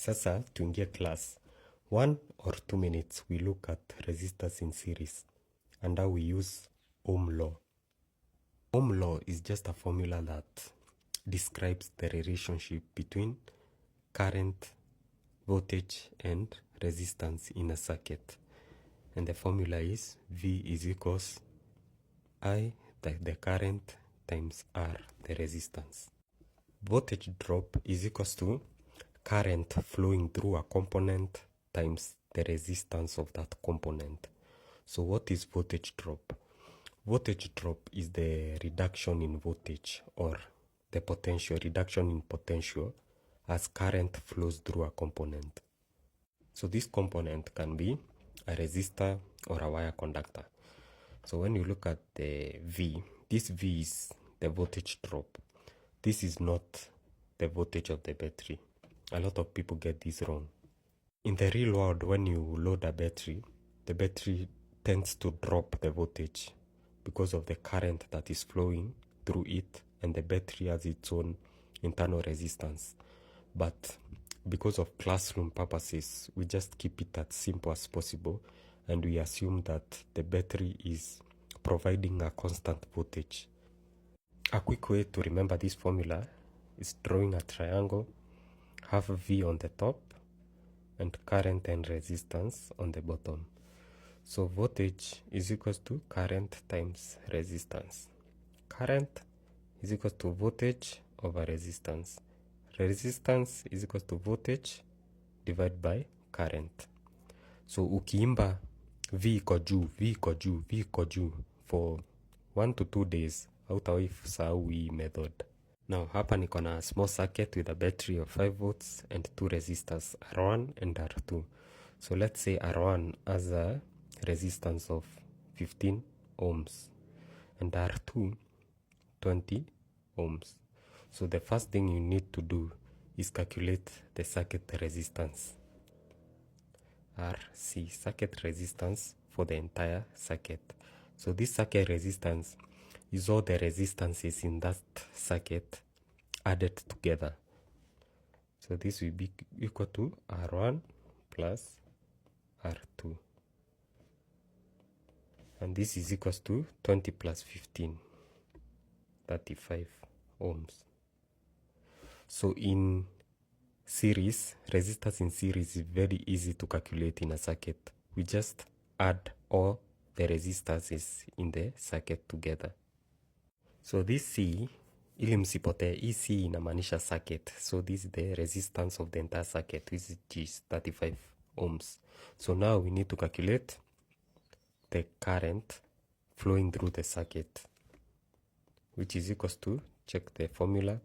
Sasa tuingie class. 1 or 2 minutes we look at resistors in series and how we use Ohm law. Ohm law is just a formula that describes the relationship between current, voltage and resistance in a circuit. And the formula is V is equals I, the current, times R, the resistance. Voltage drop is equals to current flowing through a component times the resistance of that component. So what is voltage drop? Voltage drop is the reduction in voltage or the potential, reduction in potential as current flows through a component. So this component can be a resistor or a wire conductor. So when you look at the V, this V is the voltage drop. This is not the voltage of the battery. A lot of people get this wrong. In the real world, when you load a battery, the battery tends to drop the voltage because of the current that is flowing through it, and the battery has its own internal resistance. But because of classroom purposes, we just keep it as simple as possible, and we assume that the battery is providing a constant voltage. A quick way to remember this formula is drawing a triangle, have V on the top, and current and resistance on the bottom. So voltage is equals to current times resistance. Current is equals to voltage over resistance. Resistance is equals to voltage divided by current. So ukiimba V iko juu, V iko juu, V iko juu for 1 to 2 days, hautawahi sahau hii method. Now hapa niko na small circuit with a battery of 5 volts and 2 resistors, R1 and R2. So let's say R1 has a resistance of 15 ohms and R2 20 ohms. So the first thing you need to do is calculate the circuit resistance. RC, circuit resistance for the entire circuit. So this circuit resistance is all the resistances in that circuit added together. So this will be equal to R1 plus R2. And this is equals to 20 plus 15, 35 ohms. So in series, resistors in series is very easy to calculate in a circuit. We just add all the resistances in the circuit together. So this C, ili msipotee, hii C inamaanisha circuit. So this is the resistance of the entire circuit, which is 35 ohms. So now we need to calculate the current flowing through the circuit, which is equals to, check the formula,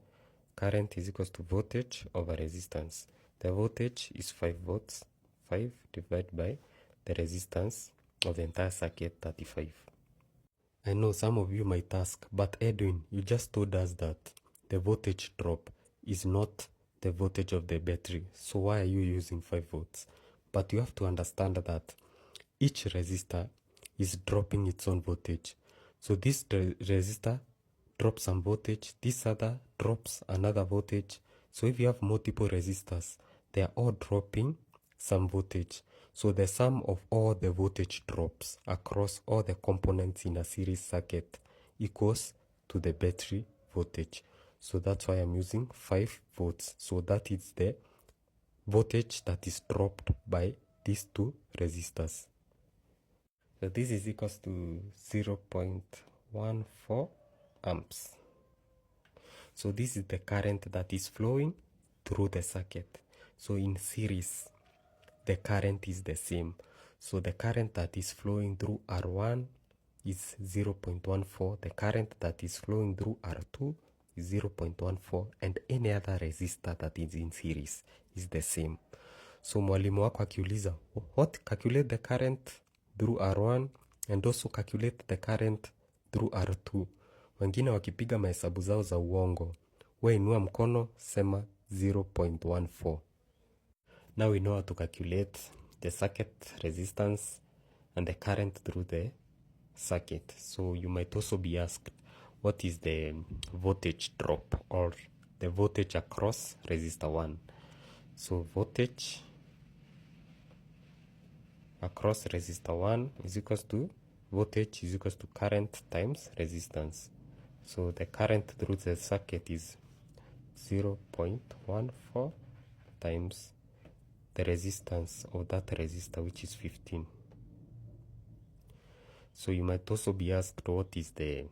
current is equals to voltage over resistance. The voltage is 5 volts, 5 divided by the resistance of the entire circuit, 35. I know some of you might ask, but Edwin, you just told us that the voltage drop is not the voltage of the battery, so why are you using 5 volts? But you have to understand that each resistor is dropping its own voltage. So this resistor drops some voltage, this other drops another voltage. So if you have multiple resistors, they are all dropping some voltage. So the sum of all the voltage drops across all the components in a series circuit equals to the battery voltage. So that's why I'm using 5 volts. So that is the voltage that is dropped by these two resistors. So this is equals to 0.14 amps. So this is the current that is flowing through the circuit. So in series, the current is the same. So the current that is flowing through R1 is 0.14. The current that is flowing through R2 is 0.14. And any other resistor that is in series is the same. So mwalimu wako akiuliza, what? Calculate the current through R1 and also calculate the current through R2. Wengine wakipiga mahesabu zao za uongo, we inua mkono, sema 0.14. Now we know how to calculate the circuit resistance and the current through the circuit. So you might also be asked, what is the voltage drop or the voltage across resistor 1? So voltage across resistor 1 is equals to voltage is equals to current times resistance. So the current through the circuit is 0.14 times the resistance of that resistor, which is 15. So you might also be asked what is the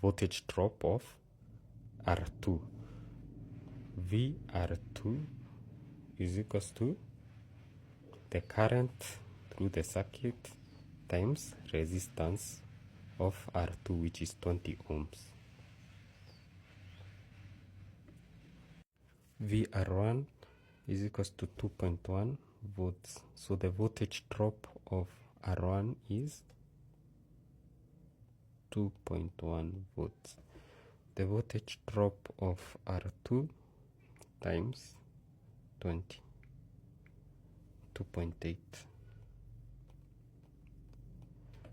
voltage drop of R2. VR2 is equals to the current through the circuit times resistance of R2, which is 20 ohms. VR1 is equals to 2.1 volts. So the voltage drop of R1 is 2.1 volts. The voltage drop of R2 times 20, 2.8.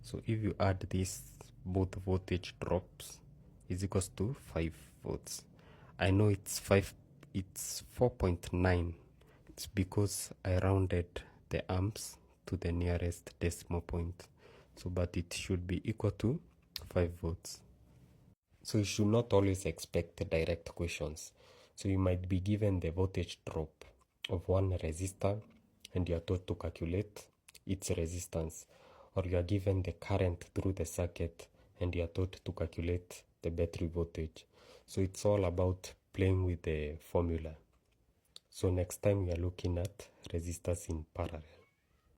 So if you add this, both voltage drops is equals to 5 volts. I know it's 4.9. It's because I rounded the amps to the nearest decimal point. So, but it should be equal to 5 volts. So you should not always expect direct questions. So you might be given the voltage drop of one resistor and you are told to calculate its resistance, or you are given the current through the circuit and you are told to calculate the battery voltage. So it's all about playing with the formula. So next time we are looking at resistors in parallel.